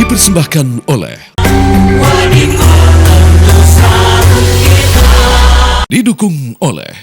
Dipersembahkan oleh didukung oleh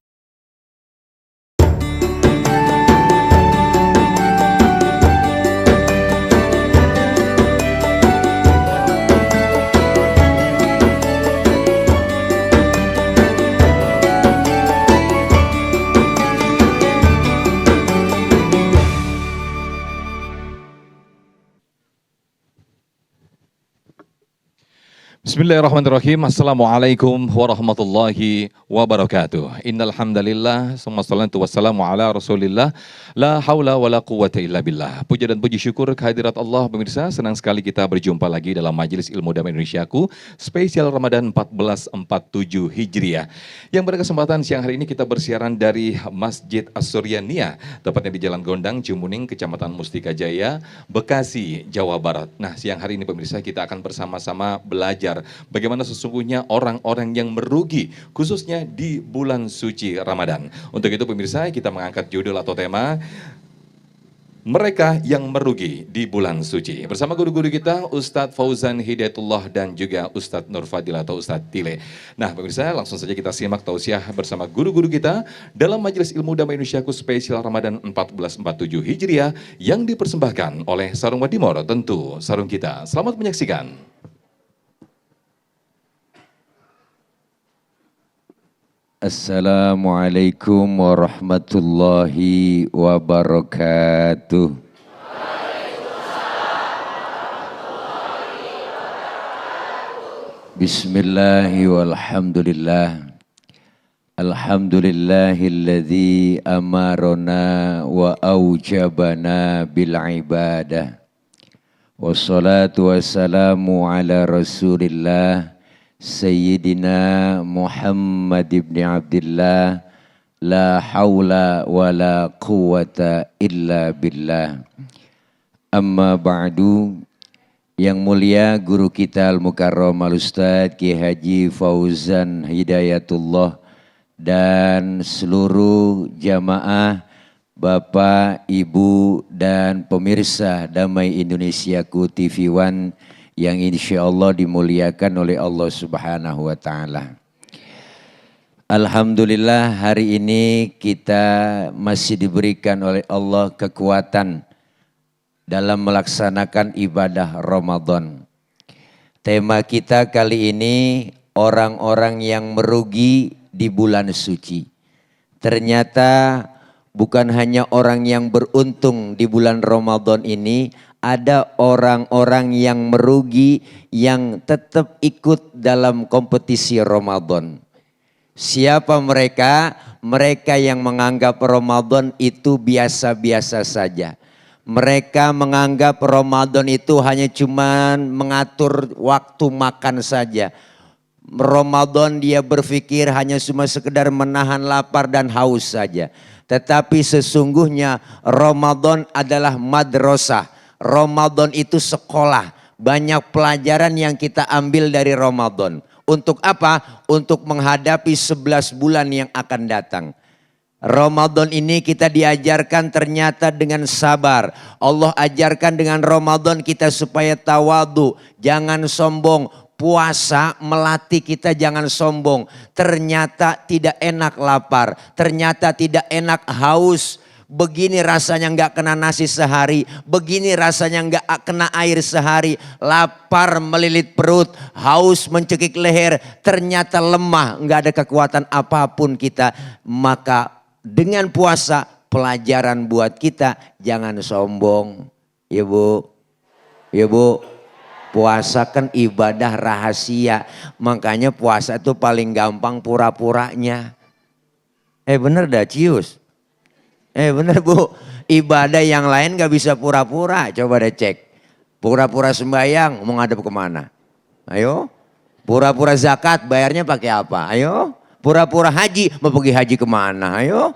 Bismillahirrahmanirrahim. Assalamualaikum warahmatullahi wabarakatuh. Innal hamdalillah, wassalatu wassalamu ala Rasulillah. La haula wala quwata illa billah. Puja dan puji syukur kehadirat Allah pemirsa. Senang sekali kita berjumpa lagi dalam Majelis Ilmu Damai Indonesiaku spesial Ramadan 1447 Hijriah. Yang pada kesempatan siang hari ini kita bersiaran dari Masjid As-Suryaniyah, tepatnya di Jalan Gondang, Cimuning, Kecamatan Mustika Jaya, Bekasi, Jawa Barat. Nah, siang hari ini pemirsa kita akan bersama-sama belajar bagaimana sesungguhnya orang-orang yang merugi khususnya di bulan suci Ramadan. Untuk itu pemirsa kita mengangkat judul atau tema mereka yang merugi di bulan suci. Bersama guru-guru kita Ustadz Fauzan Hidayatullah dan juga Ustadz Nur Fadil atau Ustadz Tile. Nah pemirsa langsung saja kita simak tausiah bersama guru-guru kita dalam Majelis Ilmu Damai Indonesiaku spesial Ramadan 1447 Hijriah yang dipersembahkan oleh Sarung Wadimor, tentu sarung kita. Selamat menyaksikan. Assalamualaikum warahmatullahi wabarakatuh. Bismillahi walhamdulillah. Alhamdulillahilladzi amarona wa aujabana bil ibadah. Wassalatu wassalamu ala Rasulillah Sayyidina Muhammad ibn Abdillah, la hawla wa la quwata illa billah. Amma ba'du, yang mulia guru kita Al-Mukarram Al-Ustadz Ki Haji Fauzan Hidayatullah dan seluruh jamaah, Bapak, Ibu dan pemirsa Damai Indonesiaku TV One yang insya Allah dimuliakan oleh Allah Subhanahu wa Ta'ala. Alhamdulillah hari ini kita masih diberikan oleh Allah kekuatan dalam melaksanakan ibadah Ramadan. Tema kita kali ini orang-orang yang merugi di bulan suci. Ternyata bukan hanya orang yang beruntung di bulan Ramadan ini, ada orang-orang yang merugi yang tetap ikut dalam kompetisi Ramadan. Siapa mereka? Mereka yang menganggap Ramadan itu biasa-biasa saja. Mereka menganggap Ramadan itu hanya cuman mengatur waktu makan saja. Ramadan dia berpikir hanya cuma sekedar menahan lapar dan haus saja. Tetapi sesungguhnya Ramadan adalah madrasah. Ramadan itu sekolah, banyak pelajaran yang kita ambil dari Ramadan. Untuk apa? Untuk menghadapi 11 bulan yang akan datang. Ramadan ini kita diajarkan ternyata dengan sabar. Allah ajarkan dengan Ramadan kita supaya tawadu, jangan sombong. Puasa melatih kita jangan sombong. Ternyata tidak enak lapar, ternyata tidak enak haus. Begini rasanya nggak kena nasi sehari, begini rasanya nggak kena air sehari, lapar melilit perut, haus mencekik leher, ternyata lemah, nggak ada kekuatan apapun kita. Maka dengan puasa pelajaran buat kita jangan sombong, ya Bu, ya Bu. Puasa kan ibadah rahasia, makanya puasa itu paling gampang pura-puranya. Bener dah Cius. Bener Bu, ibadah yang lain gak bisa pura-pura, coba deh cek. Pura-pura sembahyang mau ngadep kemana? Ayo. Pura-pura zakat bayarnya pakai apa? Ayo. Pura-pura haji mau pergi haji kemana? Ayo.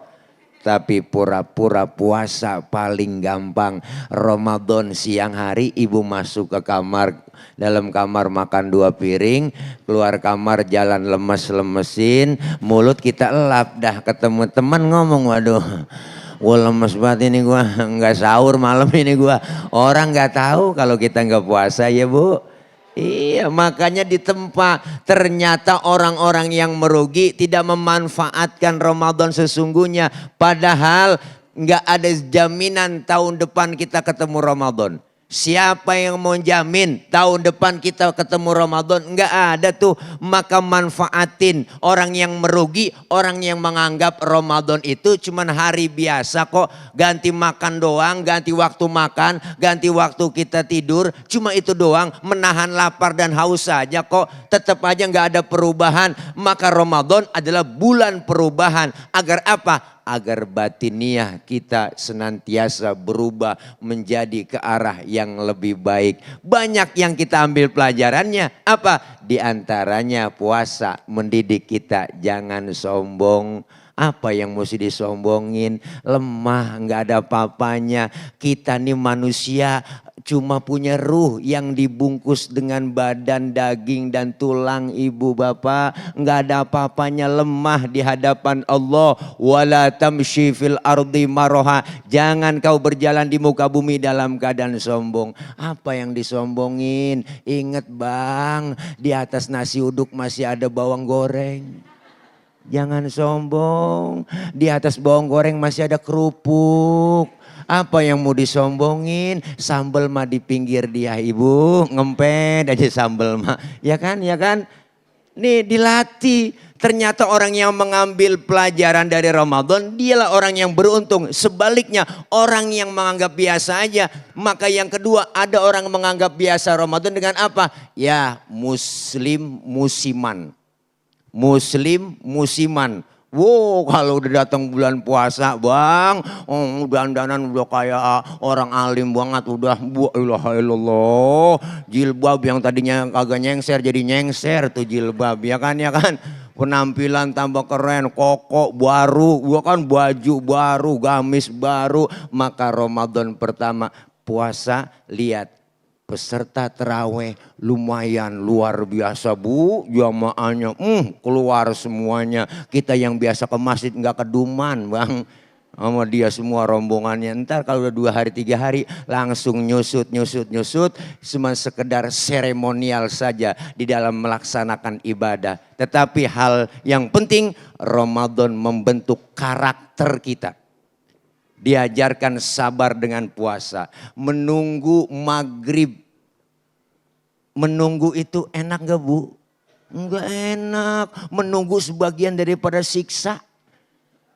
Tapi pura-pura puasa paling gampang. Ramadan siang hari ibu masuk ke kamar, dalam kamar makan 2 piring, keluar kamar jalan lemes-lemesin, mulut kita elap dah, ketemu teman ngomong, waduh Wah lemes banget ini gua, nggak sahur malam ini gua. Orang nggak tahu kalau kita nggak puasa ya Bu. Iya makanya di tempat ternyata orang-orang yang merugi tidak memanfaatkan Ramadan sesungguhnya. Padahal nggak ada jaminan tahun depan kita ketemu Ramadan. Siapa yang mau jamin tahun depan kita ketemu Ramadan? Enggak ada tuh. Maka manfaatin orang yang merugi, orang yang menganggap Ramadan itu cuman hari biasa kok. Ganti makan doang, ganti waktu makan, ganti waktu kita tidur. Cuma itu doang, menahan lapar dan haus saja kok. Tetap aja enggak ada perubahan. Maka Ramadan adalah bulan perubahan. Agar apa? Agar batiniah kita senantiasa berubah menjadi ke arah yang lebih baik. Banyak yang kita ambil pelajarannya. Apa? Di antaranya puasa mendidik kita jangan sombong. Apa yang mesti disombongin? Lemah, nggak ada apa-apanya. Kita nih manusia cuma punya ruh yang dibungkus dengan badan, daging dan tulang ibu bapak. Nggak ada apa-apanya, lemah di hadapan Allah. Wala tamshi fil ardi maroha. Jangan kau berjalan di muka bumi dalam keadaan sombong. Apa yang disombongin? Ingat bang, di atas nasi uduk masih ada bawang goreng. Jangan sombong, di atas bawang goreng masih ada kerupuk. Apa yang mau disombongin? Sambal mah di pinggir dia ibu, ngempet aja sambal mah. Ya kan, ya kan? Nih dilatih. Ternyata orang yang mengambil pelajaran dari Ramadan, dialah orang yang beruntung. Sebaliknya orang yang menganggap biasa aja. Maka yang kedua ada orang menganggap biasa Ramadan dengan apa? Ya muslim musiman. Muslim musiman. Wow kalau udah datang bulan puasa bang, dandanan udah kayak orang alim banget, udah ilaha illallah. Jilbab yang tadinya kagak nyengser jadi nyengser tuh jilbab, ya kan ya kan. Penampilan tambah keren, koko baru, gua kan baju baru, gamis baru. Maka Ramadan pertama puasa, lihat peserta terawih lumayan luar biasa bu, jamaahnya keluar semuanya. Kita yang biasa ke masjid nggak keduman bang, sama dia semua rombongannya. Ntar kalau udah 2 hari 3 hari langsung nyusut. Cuma sekedar seremonial saja di dalam melaksanakan ibadah. Tetapi hal yang penting Ramadan membentuk karakter kita. Diajarkan sabar dengan puasa. Menunggu maghrib. Menunggu itu enak gak bu? Enggak enak. Menunggu sebagian daripada siksa.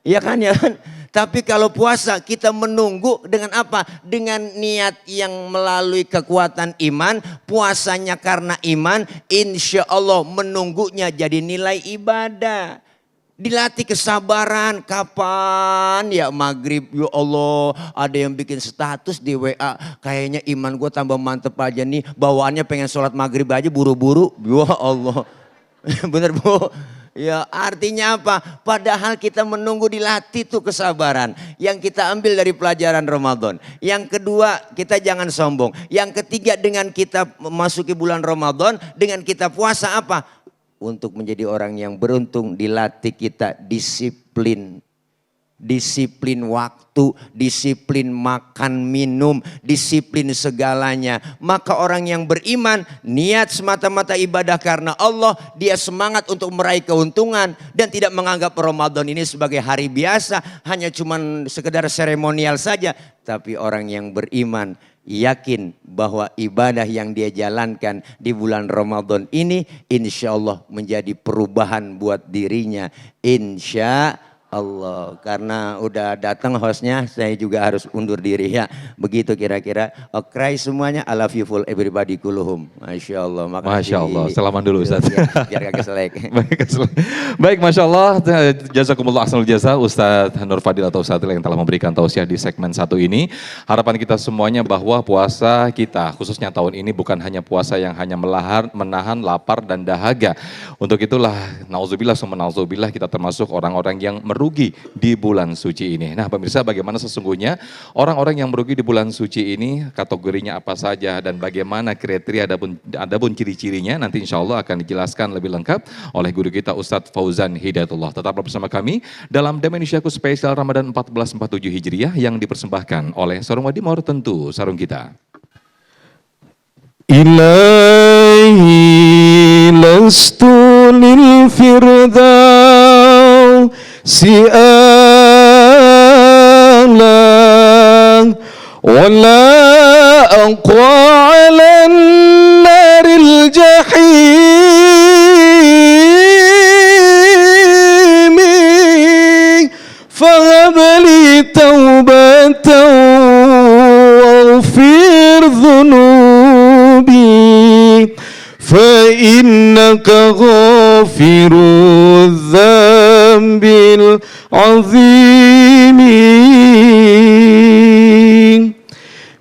Ya kan ya kan? Tapi kalau puasa kita menunggu dengan apa? Dengan niat yang melalui kekuatan iman. Puasanya karena iman. Insya Allah menunggunya jadi nilai ibadah. Dilatih kesabaran, kapan ya maghrib, ya Allah ada yang bikin status di WA. Kayaknya iman gue tambah mantep aja nih, bawaannya pengen sholat maghrib aja buru-buru. Ya Allah, bener bu. Ya artinya apa? Padahal kita menunggu dilatih tuh kesabaran. Yang kita ambil dari pelajaran Ramadan. Yang kedua kita jangan sombong. Yang ketiga dengan kita memasuki bulan Ramadan, dengan kita puasa apa? Untuk menjadi orang yang beruntung dilatih kita disiplin. Disiplin waktu, disiplin makan minum, disiplin segalanya. Maka orang yang beriman niat semata-mata ibadah karena Allah. Dia semangat untuk meraih keuntungan. Dan tidak menganggap Ramadan ini sebagai hari biasa. Hanya cuman sekedar seremonial saja. Tapi orang yang beriman yakin bahwa ibadah yang dia jalankan di bulan Ramadan ini insya Allah menjadi perubahan buat dirinya. Insya Allah. Karena udah datang hostnya, saya juga harus undur diri ya. Begitu kira-kira. Okray semuanya, I love you full everybody kulluhum. Masya Allah. Makasih. Masya Allah. Salaman dulu Ustaz. Biar gak keselek. Baik, Masya Allah. Jazakumullah ahsanul jaza Ustaz Nur Fadil atau Ustadz yang telah memberikan tausiah di segmen 1 ini. Harapan kita semuanya bahwa puasa kita khususnya tahun ini bukan hanya puasa yang hanya menahan lapar dan dahaga. Untuk itulah nauzubillah summa nauzubillah kita termasuk orang-orang yang merugi di bulan suci ini. Nah pemirsa, bagaimana sesungguhnya orang-orang yang merugi di bulan suci ini, kategorinya apa saja dan bagaimana kriteria adapun ciri-cirinya, nanti insya Allah akan dijelaskan lebih lengkap oleh guru kita Ustadz Fauzan Hidayatullah. Tetaplah bersama kami dalam Indonesiaku spesial Ramadan 1447 Hijriah yang dipersembahkan oleh Sarung Wadimor, tentu sarung kita. Ilahi lastu lil firdausi a'la wala aqwa 'alan naril jahim fahab li taubatan waghfir dhunubi فإنك غافر الذنب العظيم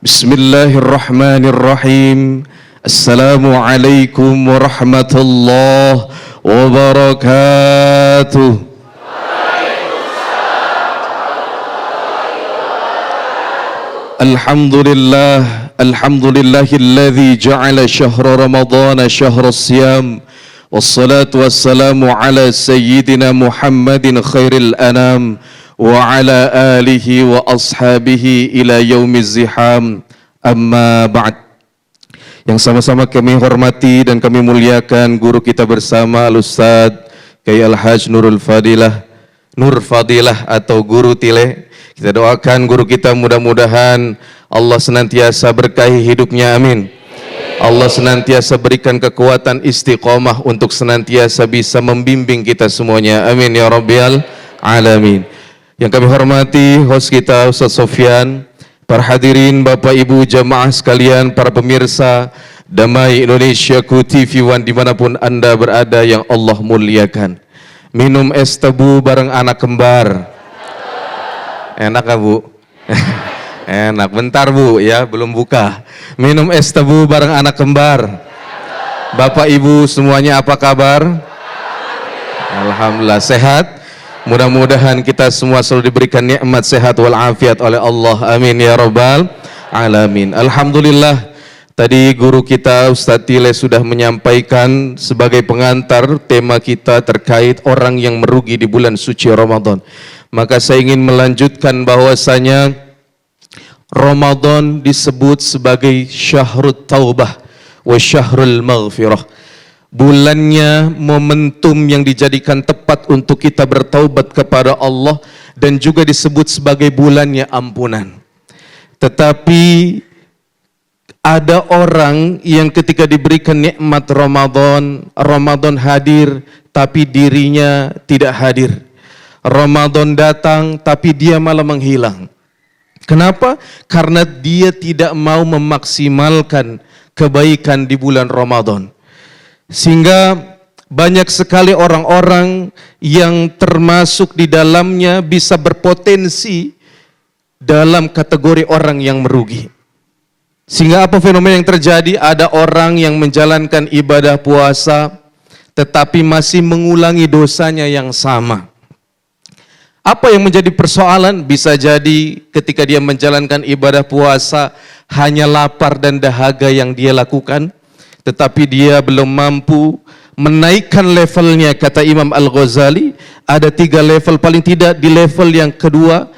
بسم الله الرحمن الرحيم السلام عليكم ورحمة الله وبركاته Alhamdulillahilladzi ja'ala syahra Ramadhan syahra siyam wassalatu wassalamu ala sayyidina Muhammadin khairil anam wa ala alihi wa ashabihi ila yaumiz ziham amma ba'd. Yang sama-sama kami hormati dan kami muliakan guru kita bersama Al-Ustaz Kiai Al-Haj Nur Fadilah atau Guru Tile. Kita doakan guru kita mudah-mudahan Allah senantiasa berkahi hidupnya, amin. Allah senantiasa berikan kekuatan istiqomah untuk senantiasa bisa membimbing kita semuanya, amin ya rabbal alamin. Yang kami hormati host kita Ustaz Sofyan, para hadirin Bapak Ibu jamaah sekalian, para pemirsa Damai Indonesiaku TV One dimanapun Anda berada yang Allah muliakan. Minum es tebu bareng anak kembar. Enak gak Bu? Enak, bentar Bu ya, belum buka. Minum es tebu bareng anak kembar. Bapak Ibu semuanya apa kabar? Alhamdulillah sehat. Mudah-mudahan kita semua selalu diberikan nikmat sehat walafiat oleh Allah, amin ya rabbal alamin. Alhamdulillah tadi guru kita Ustadz Tile sudah menyampaikan sebagai pengantar tema kita terkait orang yang merugi di bulan suci Ramadan. Maka saya ingin melanjutkan bahwasanya Ramadan disebut sebagai syahrut taubah wa syahrul maghfirah. Bulannya momentum yang dijadikan tepat untuk kita bertaubat kepada Allah dan juga disebut sebagai bulannya ampunan. Tetapi ada orang yang ketika diberikan nikmat Ramadan, Ramadan hadir tapi dirinya tidak hadir. Ramadan datang tapi dia malah menghilang. Kenapa? Karena dia tidak mau memaksimalkan kebaikan di bulan Ramadan. Sehingga banyak sekali orang-orang yang termasuk di dalamnya bisa berpotensi dalam kategori orang yang merugi. Sehingga apa fenomena yang terjadi? Ada orang yang menjalankan ibadah puasa tetapi masih mengulangi dosanya yang sama. Apa yang menjadi persoalan? Bisa jadi ketika dia menjalankan ibadah puasa hanya lapar dan dahaga yang dia lakukan, tetapi dia belum mampu menaikkan levelnya. Kata Imam Al-Ghazali, ada 3 level, paling tidak di level yang kedua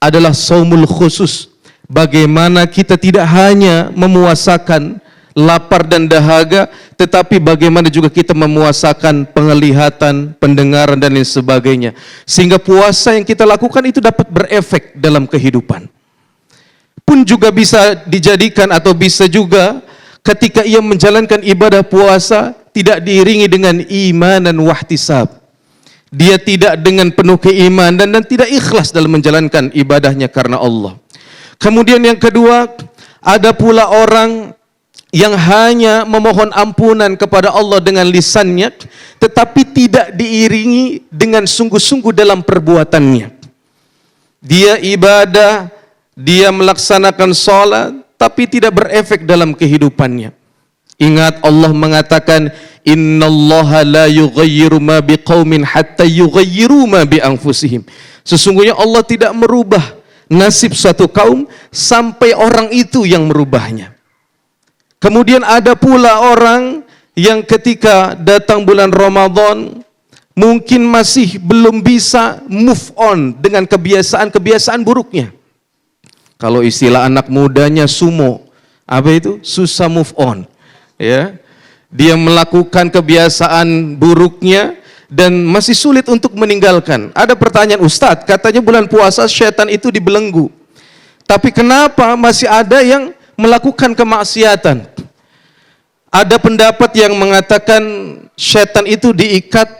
adalah saumul khusus. Bagaimana kita tidak hanya memuasakan lapar dan dahaga, tetapi bagaimana juga kita memuasakan penglihatan, pendengaran dan lain sebagainya. Sehingga puasa yang kita lakukan itu dapat berefek dalam kehidupan. Pun juga bisa dijadikan atau bisa juga ketika ia menjalankan ibadah puasa tidak diiringi dengan iman dan wahtisab. Dia tidak dengan penuh keimanan dan tidak ikhlas dalam menjalankan ibadahnya karena Allah. Kemudian yang kedua, ada pula orang yang hanya memohon ampunan kepada Allah dengan lisannya, tetapi tidak diiringi dengan sungguh-sungguh dalam perbuatannya. Dia ibadah, dia melaksanakan sholat, tapi tidak berefek dalam kehidupannya. Ingat Allah mengatakan, Innallaha la yughayyiru ma biqaumin hatta yughayyiru ma bi anfusihim. Sesungguhnya Allah tidak merubah nasib suatu kaum sampai orang itu yang merubahnya. Kemudian ada pula orang yang ketika datang bulan Ramadan mungkin masih belum bisa move on dengan kebiasaan-kebiasaan buruknya. Kalau istilah anak mudanya sumo, apa itu? Susah move on. Ya. Dia melakukan kebiasaan buruknya dan masih sulit untuk meninggalkan. Ada pertanyaan, Ustadz, katanya bulan puasa syaitan itu dibelenggu. Tapi kenapa masih ada yang melakukan kemaksiatan? Ada pendapat yang mengatakan syaitan itu diikat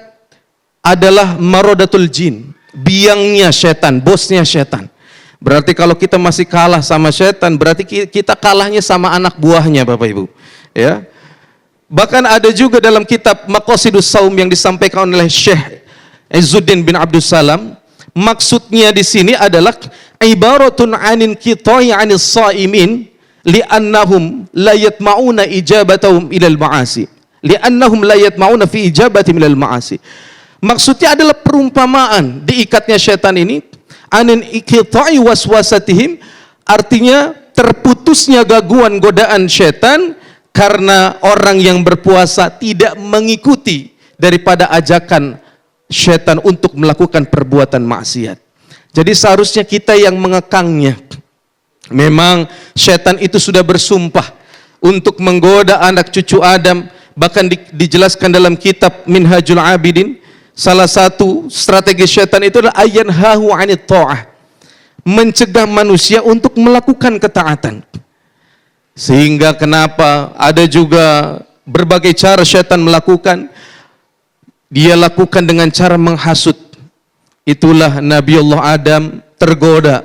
adalah marodatul jin, biangnya syaitan, bosnya syaitan. Berarti kalau kita masih kalah sama syaitan, berarti kita kalahnya sama anak buahnya, Bapak Ibu. Ya. Bahkan ada juga dalam kitab Maqasidus Shaum yang disampaikan oleh Syekh Izzuddin bin Abdul Salam, maksudnya di sini adalah ibaratun anin qita'i anis shaimin li'annahum la yatma'una ijabatahum ilal ma'asi. Li'annahum la yatma'una fi ijabatihim ilal ma'asi. Maksudnya adalah perumpamaan diikatnya syaitan ini anin qita'i waswasatihim, artinya terputusnya gangguan godaan syaitan karena orang yang berpuasa tidak mengikuti daripada ajakan syaitan untuk melakukan perbuatan maksiat. Jadi seharusnya kita yang mengekangnya. Memang syaitan itu sudah bersumpah untuk menggoda anak cucu Adam. Bahkan dijelaskan dalam kitab Minhajul Abidin, salah satu strategi syaitan itu adalah ayanhahu 'anit tha'ah, mencegah manusia untuk melakukan ketaatan. Sehingga kenapa ada juga berbagai cara syaitan melakukan. Dia lakukan dengan cara menghasut. Itulah Nabi Allah Adam tergoda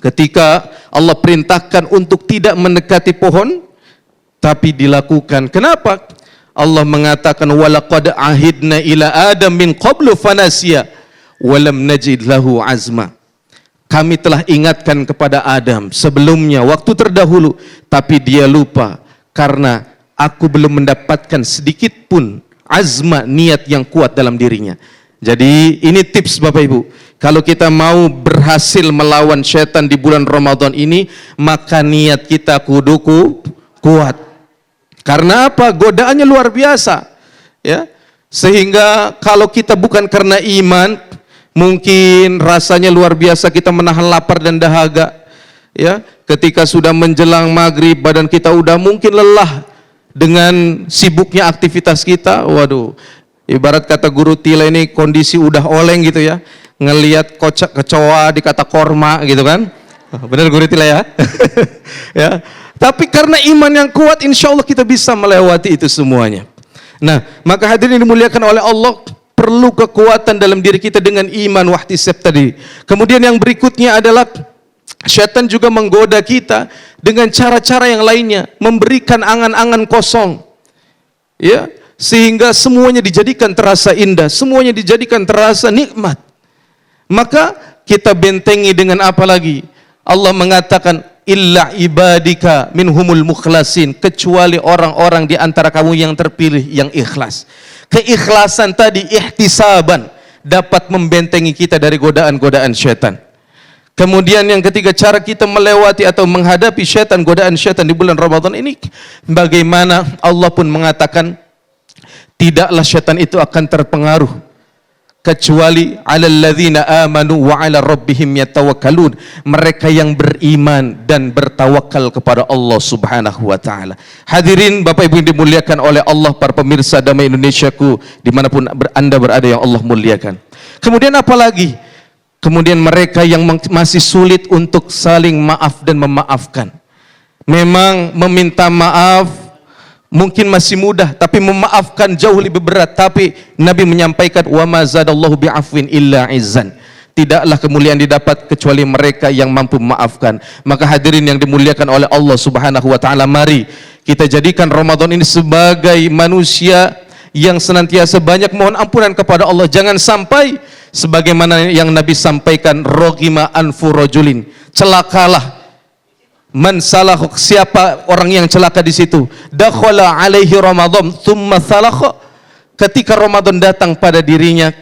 ketika Allah perintahkan untuk tidak mendekati pohon, tapi dilakukan. Kenapa? Allah mengatakan walaqad ahidna ila Adam min qablu fanasiya walam najid lahu azma. Kami telah ingatkan kepada Adam sebelumnya, waktu terdahulu, tapi dia lupa karena aku belum mendapatkan sedikit pun azma, niat yang kuat dalam dirinya. Jadi ini tips Bapak Ibu, kalau kita mau berhasil melawan syaitan di bulan Ramadan ini, maka niat kita kudu kuat. Karena apa? Godaannya luar biasa. Ya. Sehingga kalau kita bukan karena iman, mungkin rasanya luar biasa kita menahan lapar dan dahaga. Ya, ketika sudah menjelang maghrib, badan kita udah mungkin lelah dengan sibuknya aktivitas kita. Waduh, ibarat kata guru Tila ini kondisi udah oleng gitu ya. Ngelihat kecoa dikata korma gitu kan. Benar guru Tila ya? Ya. Tapi karena iman yang kuat, insya Allah kita bisa melewati itu semuanya. Nah, maka hadirin dimuliakan oleh Allah, perlu kekuatan dalam diri kita dengan iman wahtisab tadi. Kemudian yang berikutnya adalah syaitan juga menggoda kita dengan cara-cara yang lainnya, memberikan angan-angan kosong. Ya, sehingga semuanya dijadikan terasa indah, semuanya dijadikan terasa nikmat. Maka kita bentengi dengan apa lagi? Allah mengatakan illa ibadika minhumul mukhlasin, kecuali orang-orang di antara kamu yang terpilih yang ikhlas. Keikhlasan tadi, ihtisaban, dapat membentengi kita dari godaan-godaan syaitan. Kemudian yang ketiga, cara kita melewati atau menghadapi syaitan, godaan syaitan di bulan Ramadan ini, bagaimana Allah pun mengatakan tidaklah syaitan itu akan terpengaruh kecuali 'alal ladzina amanu wa 'ala rabbihim yatawakkalun, mereka yang beriman dan bertawakal kepada Allah Subhanahu wa taala. Hadirin Bapak Ibu yang dimuliakan oleh Allah, para pemirsa Damai Indonesiaku dimanapun Anda berada yang Allah muliakan. Kemudian apa lagi? Kemudian mereka yang masih sulit untuk saling maaf dan memaafkan. Memang meminta maaf mungkin masih mudah, tapi memaafkan jauh lebih berat. Tapi Nabi menyampaikan wa ma zadallahu bi'afwin illa izzan, tidaklah kemuliaan didapat kecuali mereka yang mampu memaafkan. Maka hadirin yang dimuliakan oleh Allah Subhanahu wa taala, mari kita jadikan Ramadan ini sebagai manusia yang senantiasa banyak mohon ampunan kepada Allah. Jangan sampai sebagaimana yang Nabi sampaikan, roghima anfu rajulin, celakalah Man salakh, siapa orang yang celaka di situ? Dakhala alaihi Ramadan thumma salakh, ketika Ramadan datang pada dirinya,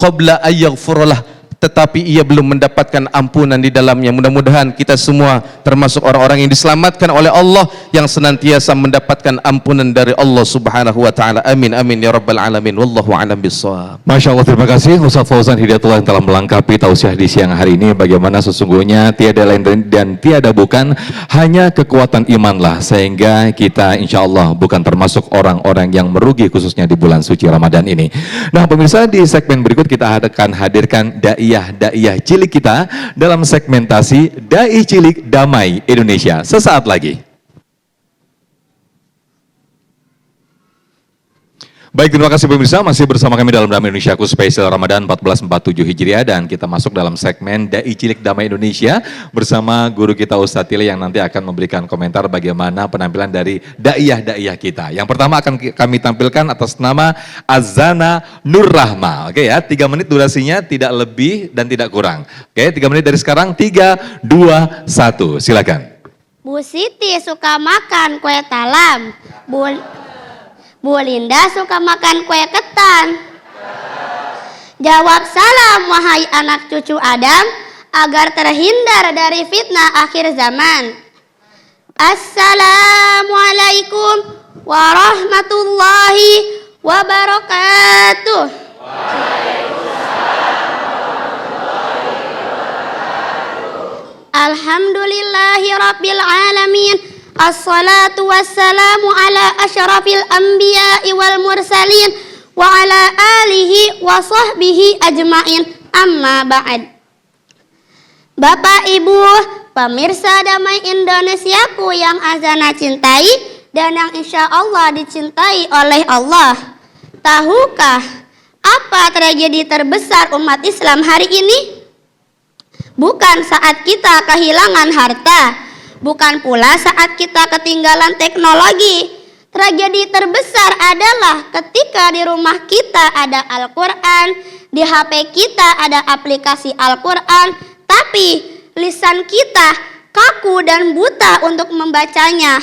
qabla ayyaghfirullah, tetapi ia belum mendapatkan ampunan di dalamnya. Mudah-mudahan kita semua termasuk orang-orang yang diselamatkan oleh Allah, yang senantiasa mendapatkan ampunan dari Allah Subhanahu wa taala. Amin amin ya rabbal alamin. Wallahu a'lam bissawab. Masya Allah, terima kasih Ustaz Fauzan Hidayatullah yang telah melengkapi tausiah di siang hari ini. Bagaimana sesungguhnya tiada lain dan tiada bukan, hanya kekuatan imanlah, sehingga kita insya Allah bukan termasuk orang-orang yang merugi khususnya di bulan suci Ramadan ini. Nah pemirsa, di segmen berikut kita akan hadirkan daiyah cilik kita dalam segmentasi Dai Cilik Damai Indonesia sesaat lagi. Baik, terima kasih pemirsa, masih bersama kami dalam Damai Indonesiaku spesial Ramadan 1447 Hijriah, dan kita masuk dalam segmen Dai Cilik Damai Indonesia bersama guru kita Ustadz Tile yang nanti akan memberikan komentar bagaimana penampilan dari daiyah kita. Yang pertama akan kami tampilkan atas nama Azana Nur Rahma. Oke ya, 3 menit durasinya, tidak lebih dan tidak kurang. Oke, 3 menit dari sekarang, 3, 2, 1, silakan. Bu Siti suka makan kue talam. Bu Linda suka makan kue ketan. Jawab salam wahai anak cucu Adam, agar terhindar dari fitnah akhir zaman. Assalamualaikum warahmatullahi wabarakatuh. Alhamdulillahi rabbil alamin. Assalatu wassalamu ala asyrafil anbiya'i wal mursalin wa ala alihi wa sahbihi ajmain, amma ba'd. Bapak Ibu pemirsa Damai Indonesiaku yang Azana cintai dan yang insya Allah dicintai oleh Allah, tahukah apa tragedi terbesar umat Islam hari ini? Bukan saat kita kehilangan harta, bukan pula saat kita ketinggalan teknologi. Tragedi terbesar adalah ketika di rumah kita ada Al-Quran, di HP kita ada aplikasi Al-Quran, tapi lisan kita kaku dan buta untuk membacanya.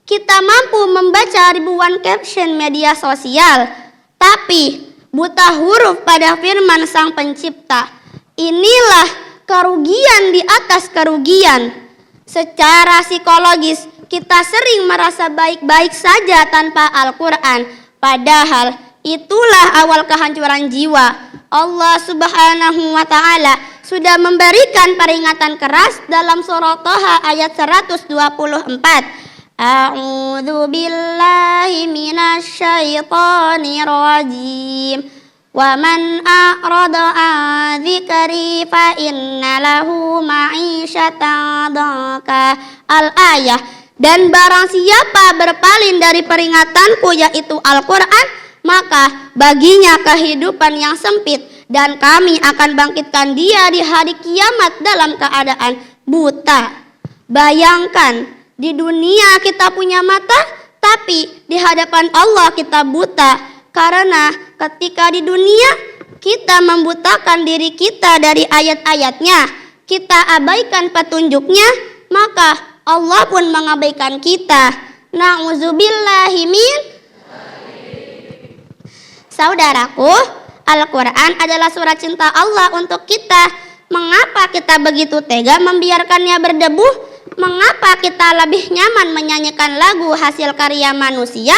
Kita mampu membaca ribuan caption media sosial, tapi buta huruf pada firman Sang Pencipta. Inilah kerugian di atas kerugian. Secara psikologis, kita sering merasa baik-baik saja tanpa Al-Quran. Padahal itulah awal kehancuran jiwa. Allah Subhanahu wa ta'ala sudah memberikan peringatan keras dalam surah Thaha ayat 124. A'udzu billahi minasyaitonir rajim. Wa man a'rada an dzikri fa inna lahu ma'isyatan dhanka. Al-ayah. Dan barang siapa berpaling dari peringatanku yaitu Al-Quran, maka baginya kehidupan yang sempit, dan kami akan bangkitkan dia di hari kiamat dalam keadaan buta. Bayangkan, di dunia kita punya mata, tapi di hadapan Allah kita buta. Karena ketika di dunia kita membutakan diri kita dari ayat-ayatnya, kita abaikan petunjuknya, maka Allah pun mengabaikan kita. Na'udzubillahi min. Saudaraku, Al-Quran adalah surat cinta Allah untuk kita. Mengapa kita begitu tega membiarkannya berdebu? Mengapa kita lebih nyaman menyanyikan lagu hasil karya manusia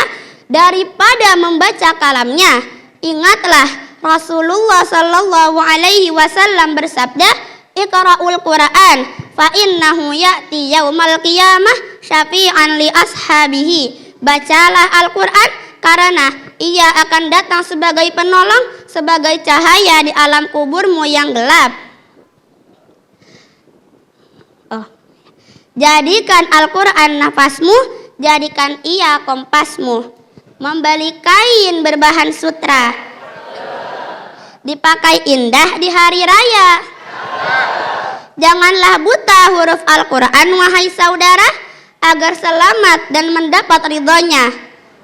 daripada membaca kalamnya? Ingatlah Rasulullah Sallallahu Alaihi Wasallam bersabda, Iqra'ul Quran fa innahu ya'ti yaumal qiyamah syafi'an li ashabihi. Bacalah Al-Quran karena ia akan datang sebagai penolong, sebagai cahaya di alam kuburmu yang gelap. Jadikan Al-Quran nafasmu, jadikan ia kompasmu. Membeli kain berbahan sutra, dipakai indah di hari raya. Janganlah buta huruf Al-Quran wahai saudara, agar selamat dan mendapat ridhonya.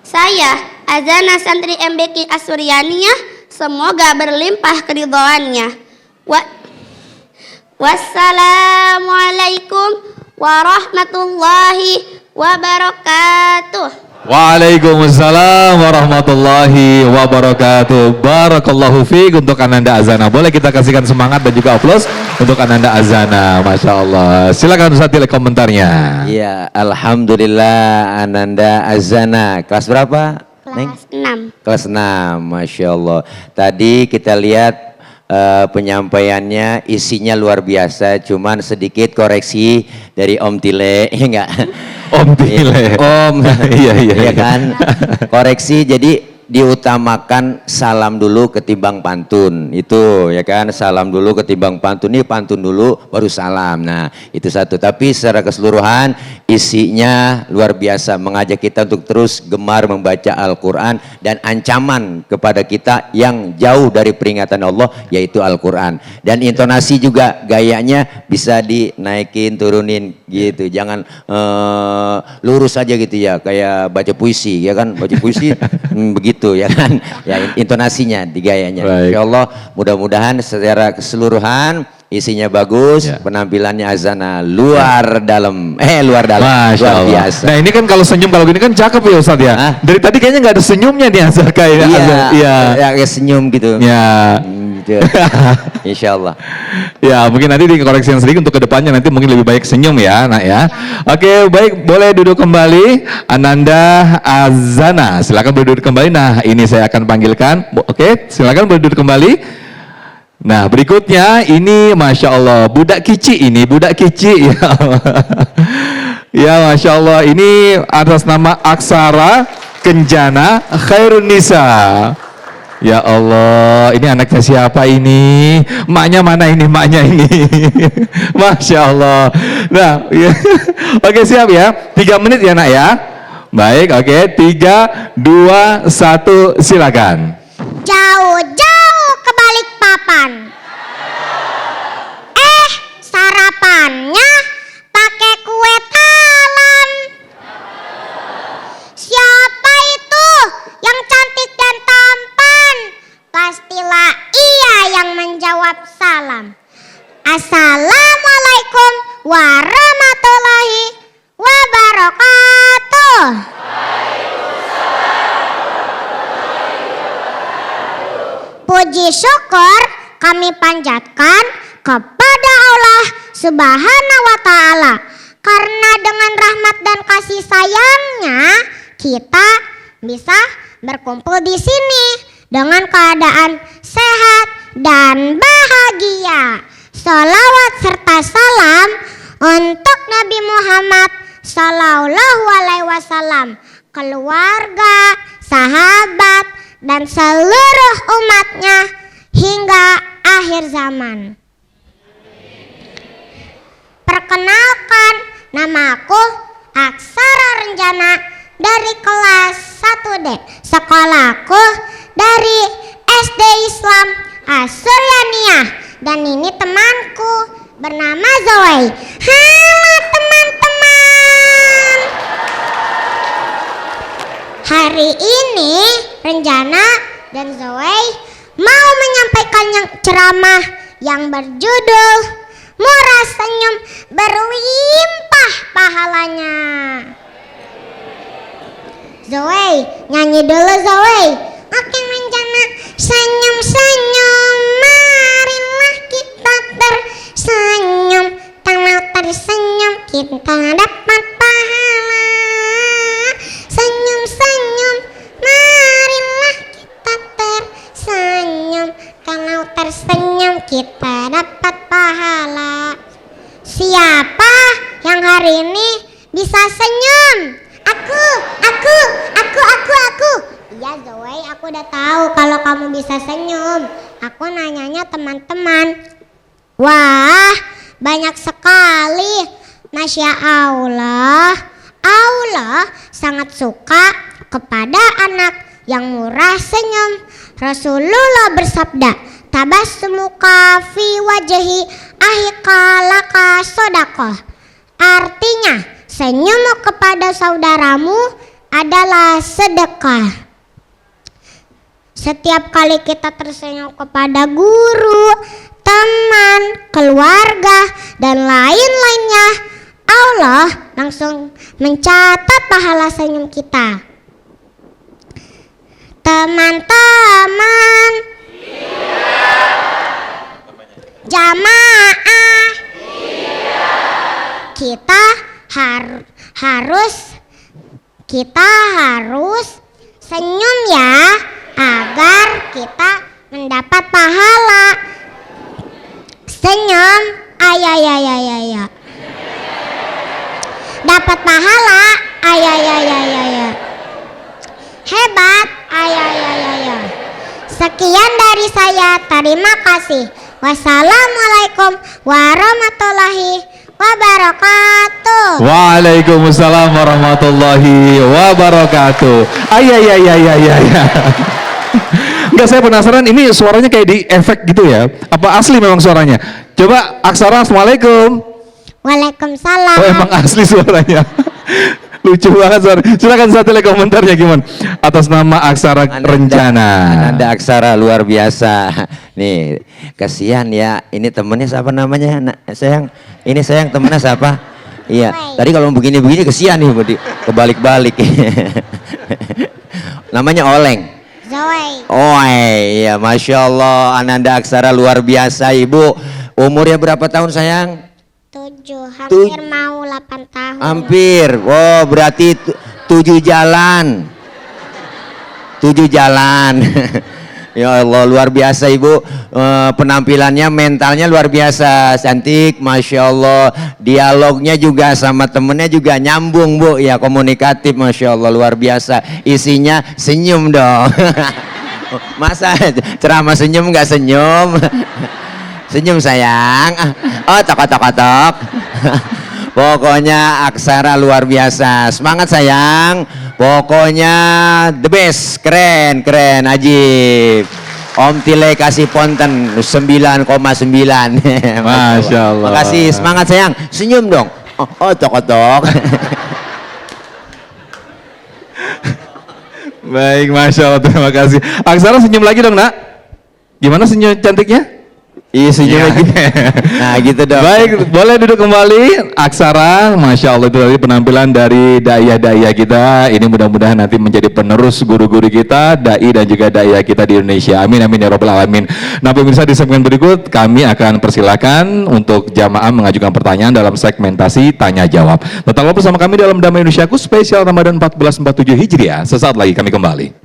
Saya Azana Santri MBK Asuryaniyah, semoga berlimpah keridhoannya. Wassalamualaikum warahmatullahi wabarakatuh. Waalaikumsalam warahmatullahi wabarakatuh. Barakallahu fiik untuk Ananda Azana. Boleh kita kasihkan semangat dan juga aplaus untuk Ananda Azana. Masya Allah. Silakan Ustaz Tilek komentarnya. Iya, alhamdulillah Ananda Azana. Kelas berapa? Neng? Kelas 6. Kelas 6, Masya Allah. Tadi kita lihat penyampaiannya isinya luar biasa, cuman sedikit koreksi dari Om Tile, enggak? Om Tile. Om, iya ya kan? Koreksi, jadi diutamakan salam dulu ketimbang pantun, itu ya kan? Salam dulu ketimbang pantun, ini pantun dulu baru salam. Nah itu satu, tapi secara keseluruhan isinya luar biasa, mengajak kita untuk terus gemar membaca Al-Quran dan ancaman kepada kita yang jauh dari peringatan Allah, yaitu Al-Quran. Dan intonasi juga gayanya bisa dinaikin turunin gitu, jangan lurus aja gitu ya, kayak baca puisi ya kan, baca puisi begitu ya kan, ya intonasinya di gayanya. Insya Allah mudah-mudahan secara keseluruhan isinya bagus, penampilannya Azana luar dalam, luar Masya Allah. biasa. Nah ini kan kalau senyum kalau gini kan cakep ya Ustaz ya. Dari tadi kayaknya nggak ada senyumnya nih Azhar kayaknya. Iya, kayak senyum gitu. Ya. Gitu. Insya Allah. Ya mungkin nanti dikoreksi yang sedikit untuk kedepannya, nanti mungkin lebih baik senyum ya nak ya. Oke baik, boleh duduk kembali Ananda Azana, silakan boleh duduk kembali. Nah ini saya akan panggilkan. Oke silakan boleh duduk kembali. Nah berikutnya ini Masya Allah budak kici, ini budak kici ya. Ya Masya Allah, ini atas nama Aksara Kenjana Khairun Nisa. Ya Allah, ini anaknya siapa ini? Maknya mana ini? Maknya ini. Masya Allah. Nah, ya. Oke siap ya. 3 menit ya nak ya. Baik, oke. 3, 2, 1, silakan. Jauh-jauh ke Balikpapan. Sarapannya pakai kue talam. Siapa itu yang cantik dan tampan? Pastilah ia yang menjawab salam. Assalamualaikum warahmatullahi wabarakatuh. Puji syukur kami panjatkan kepada Allah Subhanahu wa Ta'ala, karena dengan rahmat dan kasih sayangnya kita bisa berkumpul di sini dengan keadaan sehat dan bahagia. Salawat serta salam untuk Nabi Muhammad Sallallahu Alaihi Wasallam, keluarga, sahabat, dan seluruh umatnya hingga akhir zaman. Perkenalkan, namaku Aksara Renjana dari kelas 1D. Sekolahku dari SD Islam Asuryaniyah. Dan ini temanku bernama Zoe. Halo teman-teman. Hari ini Renjana dan Zoe mau menyampaikan ceramah yang berjudul Murah Senyum Berlimpah Pahalanya. Zoe, nyanyi dulu Zoe. Oke Renjana, senyum-senyum, marilah kita tersenyum. Kalau tersenyum kita dapat pahala. Senyum-senyum, marilah kita tersenyum. Kalau tersenyum kita dapat pahala. Siapa yang hari ini bisa senyum? Aku. Iya Zoe, aku udah tahu kalau kamu bisa senyum. Aku nanyanya teman-teman. Wah, banyak sekali. Masya Allah. Allah sangat suka kepada anak yang murah senyum. Rasulullah bersabda, tabassumuka fi wajhi ahikalaka sodakoh. Artinya, senyum kepada saudaramu adalah sedekah. Setiap kali kita tersenyum kepada guru, teman, keluarga, dan lain-lainnya, Allah langsung mencatat pahala senyum kita. Teman-teman, jamaah, kita harus senyum ya, agar kita mendapat pahala. Senyum, ayah. Dapat pahala, ayah. Hebat, ayah. Sekian dari saya, terima kasih. Wassalamualaikum warahmatullahi wabarakatuh. Waalaikumsalam warahmatullahi wabarakatuh. Enggak, saya penasaran ini suaranya kayak di efek gitu ya. Apa asli memang suaranya? Coba Aksara, assalamualaikum. Waalaikumsalam. Oh, emang asli suaranya. Lucu banget suara. Silakan satu lagi komentarnya gimana? Atas nama Aksara Rencana. Ananda Aksara luar biasa. Nih, kasihan ya. Ini temennya siapa namanya? Sayang. Ini sayang temennya siapa? Iya. Tadi kalau begini-begini kasihan nih, kebalik-balik. Namanya Oleng. Zoe. Oh iya, Masya Allah. Ananda Aksara luar biasa, Ibu. Umurnya berapa tahun sayang? 7, hampir mau 8 tahun. Hampir. Oh, berarti 7 jalan. 7 jalan. Ya Allah, luar biasa Ibu. Penampilannya, mentalnya luar biasa, cantik, Masya Allah. Dialognya juga sama temennya juga nyambung Bu, ya komunikatif, Masya Allah, luar biasa. Isinya senyum dong. Masa ceramah senyum nggak senyum? Senyum sayang. Oh, tok. Pokoknya Aksara luar biasa. Semangat sayang. Pokoknya the best, keren, ajib. Om Tile kasih ponten 9,9. Masya Allah. Makasih, semangat sayang. Senyum dong. Oh, tok. Baik, Masya Allah, terima kasih. Aksara senyum lagi dong nak. Gimana senyum cantiknya? Iya, senyum lagi. Nah gitu dong. Baik, boleh duduk kembali. Aksara, Masya Allah, itu tadi penampilan dari dai-dai kita. Ini mudah-mudahan nanti menjadi penerus guru-guru kita, dai dan juga dai kita di Indonesia. Amin ya robbal alamin. Nah pemirsa, di segmen berikut kami akan persilakan untuk jamaah mengajukan pertanyaan dalam segmentasi tanya jawab. Tetaplah bersama kami dalam Damai Indonesiaku spesial Ramadan 1447 Hijriah. Sesaat lagi kami kembali.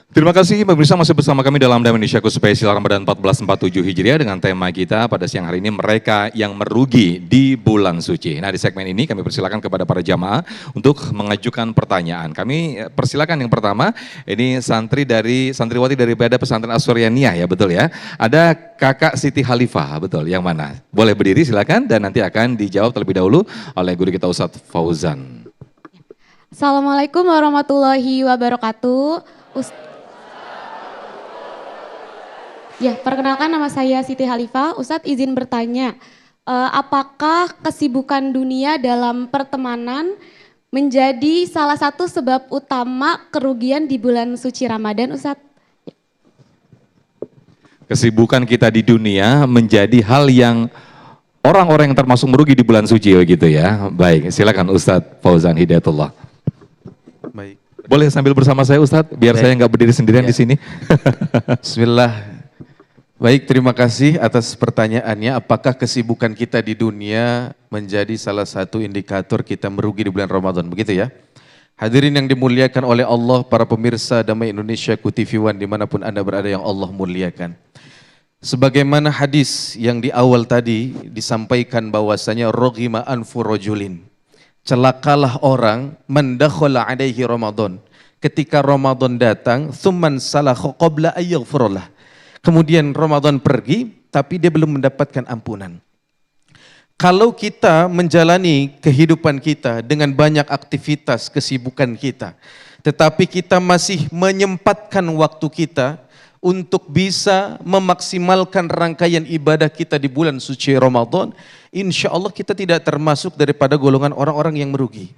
Terima kasih pemirsa, masih bersama kami dalam Damai Indonesiaku spesial Ramadan 1447 Hijriah dengan tema kita pada siang hari ini, mereka yang merugi di bulan suci. Nah di segmen ini kami persilakan kepada para jamaah untuk mengajukan pertanyaan. Kami persilakan yang pertama, ini santriwati dari Pesantren Asyurianiyah ya, betul ya. Ada Kakak Siti Khalifah, betul, yang mana? Boleh berdiri silakan dan nanti akan dijawab terlebih dahulu oleh guru kita Ustadz Fauzan. Assalamualaikum warahmatullahi wabarakatuh. Ya, perkenalkan nama saya Siti Khalifah. Ustadz izin bertanya, apakah kesibukan dunia dalam pertemanan menjadi salah satu sebab utama kerugian di bulan suci Ramadan, Ustadz? Kesibukan kita di dunia menjadi hal yang orang-orang yang termasuk merugi di bulan suci gitu ya. Baik, silakan Ustadz Fauzan Hidayatullah. Baik. Boleh sambil bersama saya Ustadz, biar saya nggak berdiri sendirian di sini. Bismillah. Baik, terima kasih atas pertanyaannya. Apakah kesibukan kita di dunia menjadi salah satu indikator kita merugi di bulan Ramadan? Begitu ya. Hadirin yang dimuliakan oleh Allah, para pemirsa Damai Indonesiaku TV One dimanapun Anda berada yang Allah muliakan. Sebagaimana hadis yang di awal tadi disampaikan bahwasanya roghima anfu rajulin. Celakalah orang mendakhala alaihi Ramadan. Ketika Ramadan datang, thumman salakha qabla ayyaghfirullah. Kemudian Ramadan pergi, tapi dia belum mendapatkan ampunan. Kalau kita menjalani kehidupan kita dengan banyak aktivitas kesibukan kita, tetapi kita masih menyempatkan waktu kita untuk bisa memaksimalkan rangkaian ibadah kita di bulan suci Ramadan, insya Allah kita tidak termasuk daripada golongan orang-orang yang merugi.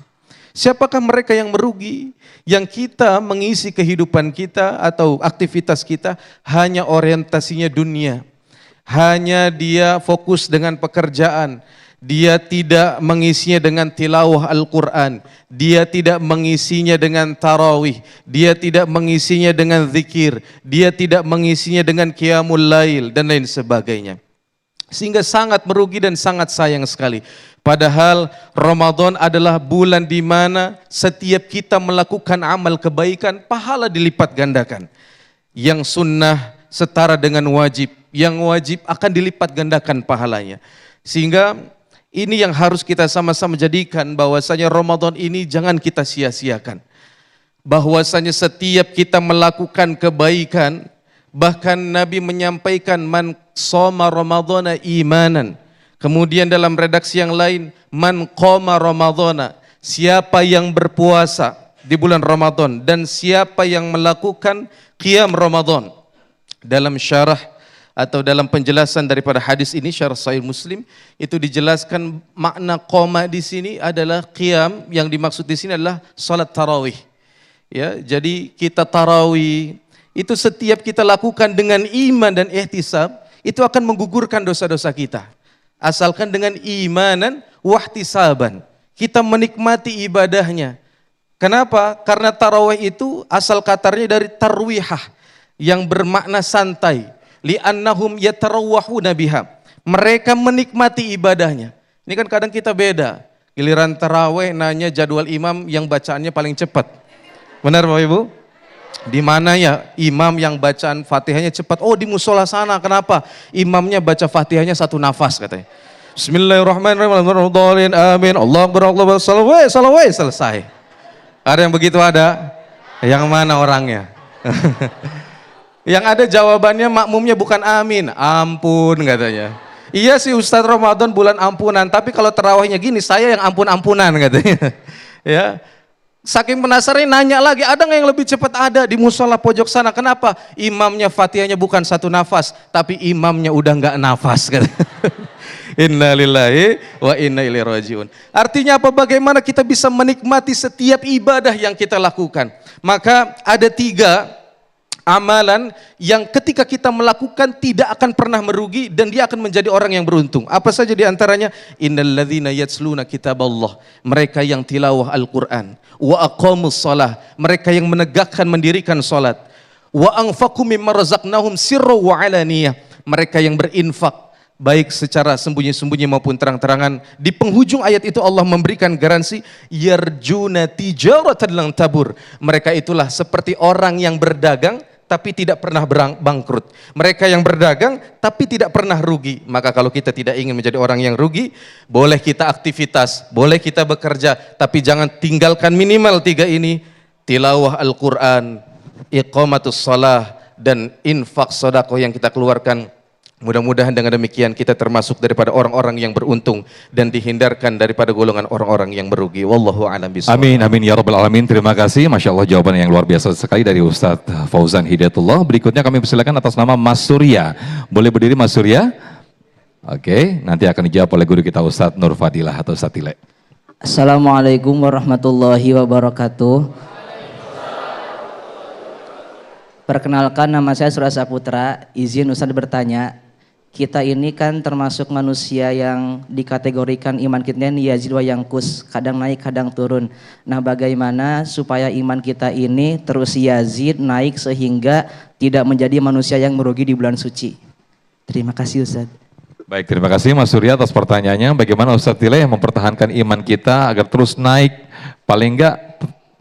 Siapakah mereka yang merugi? Yang kita mengisi kehidupan kita atau aktivitas kita hanya orientasinya dunia. hanya dia fokus dengan pekerjaan, dia tidak mengisinya dengan tilawah Al-Quran, dia tidak mengisinya dengan tarawih, dia tidak mengisinya dengan zikir, dia tidak mengisinya dengan qiyamul lail dan lain sebagainya. Sehingga sangat merugi dan sangat sayang sekali. Padahal Ramadan adalah bulan di mana setiap kita melakukan amal kebaikan, pahala dilipat gandakan. Yang sunnah setara dengan wajib, yang wajib akan dilipat gandakan pahalanya. Sehingga ini yang harus kita sama-sama jadikan, bahwasanya Ramadan ini jangan kita sia-siakan. Bahwasanya setiap kita melakukan kebaikan, bahkan Nabi menyampaikan man shoma ramadhana imanan. Kemudian dalam redaksi yang lain, man qoma ramadhana, siapa yang berpuasa di bulan Ramadan dan siapa yang melakukan qiyam Ramadan. Dalam syarah atau dalam penjelasan daripada hadis ini, syarah Sahih Muslim, itu dijelaskan makna qoma di sini adalah qiyam, yang dimaksud di sini adalah salat tarawih. Ya, jadi kita tarawih itu setiap kita lakukan dengan iman dan ihtisab, itu akan menggugurkan dosa-dosa kita. Asalkan dengan imanan wahtisaban, kita menikmati ibadahnya. Kenapa? Karena tarawih itu asal katanya dari tarwihah, yang bermakna santai. Li'annahum yatarawwahuna biha. Mereka menikmati ibadahnya. Ini kan kadang kita beda. Giliran tarawih nanya jadwal imam yang bacaannya paling cepat. Benar Bapak Ibu? Di mana ya imam yang bacaan Fatihahnya cepat? Oh, di musola sana. Kenapa? Imamnya baca Fatihahnya satu nafas katanya. Bismillahirrahmanirrahim. Amin. Allah Akbar, Allah Akbar. Salawai, selesai. Ada yang begitu ada? Yang mana orangnya? Yang ada jawabannya makmumnya bukan amin, ampun katanya. Iya sih Ustadz, Ramadan bulan ampunan, tapi kalau terawihnya gini saya yang ampun-ampunan katanya. Ya. Saking penasaran nanya lagi, ada nggak yang lebih cepat? Ada di musola pojok sana. Kenapa? Imamnya Fatihahnya bukan satu nafas, tapi imamnya udah nggak nafas. Inna lillahi wa inna ilaihi rajiun. Artinya apa? Bagaimana kita bisa menikmati setiap ibadah yang kita lakukan? Maka ada 3 amalan yang ketika kita melakukan tidak akan pernah merugi dan dia akan menjadi orang yang beruntung. Apa saja di antaranya? Innalladzina yatsluna kitaballah, mereka yang tilawah Al-Qur'an, wa aqamus shalah, mereka yang menegakkan mendirikan salat, wa anfaqu mimma razaqnahum sirra wa alaniyah, mereka yang berinfak baik secara sembunyi-sembunyi maupun terang-terangan. Di penghujung ayat itu Allah memberikan garansi yarjuna tijaratan lan tabur, mereka itulah seperti orang yang berdagang tapi tidak pernah bangkrut. Mereka yang berdagang tapi tidak pernah rugi. Maka kalau kita tidak ingin menjadi orang yang rugi, boleh kita aktivitas, boleh kita bekerja, tapi jangan tinggalkan minimal 3 ini: tilawah Al-Quran, iqamatus shalah, dan infak sedekah yang kita keluarkan. Mudah-mudahan dengan demikian kita termasuk daripada orang-orang yang beruntung dan dihindarkan daripada golongan orang-orang yang merugi. Wallahu a'lam bishawab. Amin, amin ya rabbal alamin. Terima kasih, Masya Allah jawaban yang luar biasa sekali dari Ustadz Fauzan Hidayatullah. Berikutnya kami persilakan atas nama Mas Surya. Boleh berdiri Mas Surya? Oke, nanti akan dijawab oleh guru kita Ustadz Nur Fadilah atau Ustadz Tile. Assalamualaikum warahmatullahi wabarakatuh. Perkenalkan, nama saya Surya Saputra. Izin Ustadz bertanya. Kita ini kan termasuk manusia yang dikategorikan iman kita ini yazid wa yangkus, kadang naik kadang turun. Nah, bagaimana supaya iman kita ini terus yazid, naik sehingga tidak menjadi manusia yang merugi di bulan suci? Terima kasih Ustadz. Baik, terima kasih Mas Surya atas pertanyaannya. Bagaimana Ustadz Tile yang mempertahankan iman kita agar terus naik, paling enggak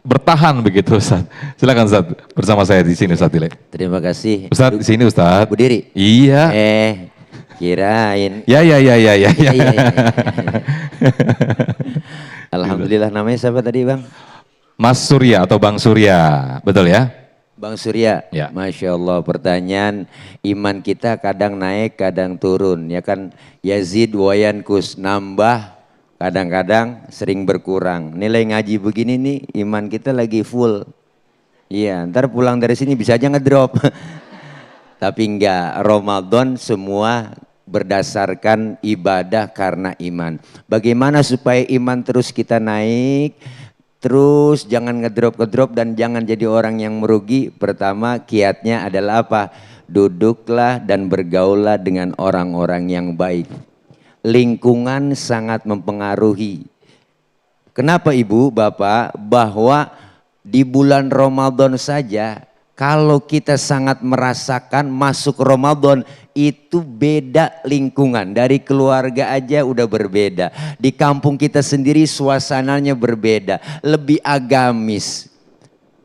bertahan begitu Ustadz. Silakan Ustadz, bersama saya di sini Ustadz Tile. Terima kasih. Ustadz di sini Ustadz. Berdiri. Iya. Kirain. Ya. Iya. Alhamdulillah. Namanya siapa tadi Bang? Mas Surya atau Bang Surya, betul ya? Bang Surya, Ya. Masya Allah, pertanyaan iman kita kadang naik kadang turun, ya kan? Yazid wa yankus, nambah kadang-kadang sering berkurang. Nilai ngaji begini nih iman kita lagi full. Iya, ntar pulang dari sini bisa aja ngedrop. Tapi enggak, Ramadan semua berdasarkan ibadah karena iman. Bagaimana supaya iman terus kita naik, terus jangan ngedrop dan jangan jadi orang yang merugi? Pertama kiatnya adalah apa? duduklah dan bergaullah dengan orang-orang yang baik. Lingkungan sangat mempengaruhi. Kenapa Ibu, Bapak? Bahwa di bulan Ramadan saja, kalau kita sangat merasakan masuk Ramadan itu beda lingkungan. Dari keluarga aja udah berbeda. Di kampung kita sendiri suasananya berbeda. Lebih agamis.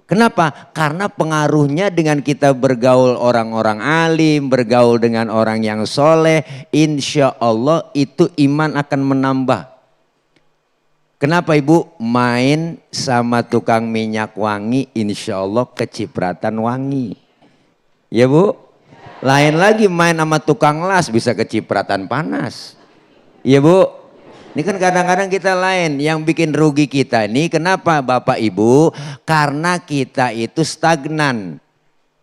Kenapa? Karena pengaruhnya dengan kita bergaul orang-orang alim, bergaul dengan orang yang soleh. Insya Allah itu iman akan menambah. Kenapa Ibu? Main sama tukang minyak wangi, insya Allah kecipratan wangi. Ya Bu? Lain lagi main sama tukang las bisa kecipratan panas. Ya Bu? Ini kan kadang-kadang kita lain, yang bikin rugi kita ini kenapa Bapak Ibu? Karena kita itu stagnan.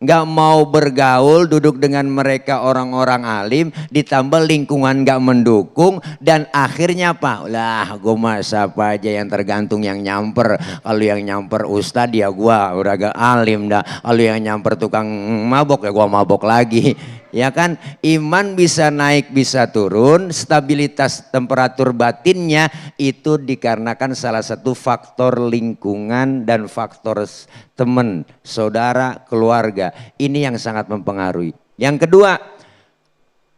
Nggak mau bergaul, duduk dengan mereka orang-orang alim, ditambah lingkungan nggak mendukung, dan akhirnya apa? Lah gue mah siapa aja yang tergantung yang nyamper. Kalau yang nyamper ustad ya gue udah gak alim dah. Kalau yang nyamper tukang mabok ya gue mabok lagi. Ya kan, iman bisa naik bisa turun, stabilitas temperatur batinnya itu dikarenakan salah satu faktor lingkungan dan faktor teman, saudara, keluarga. Ini yang sangat mempengaruhi. Yang kedua,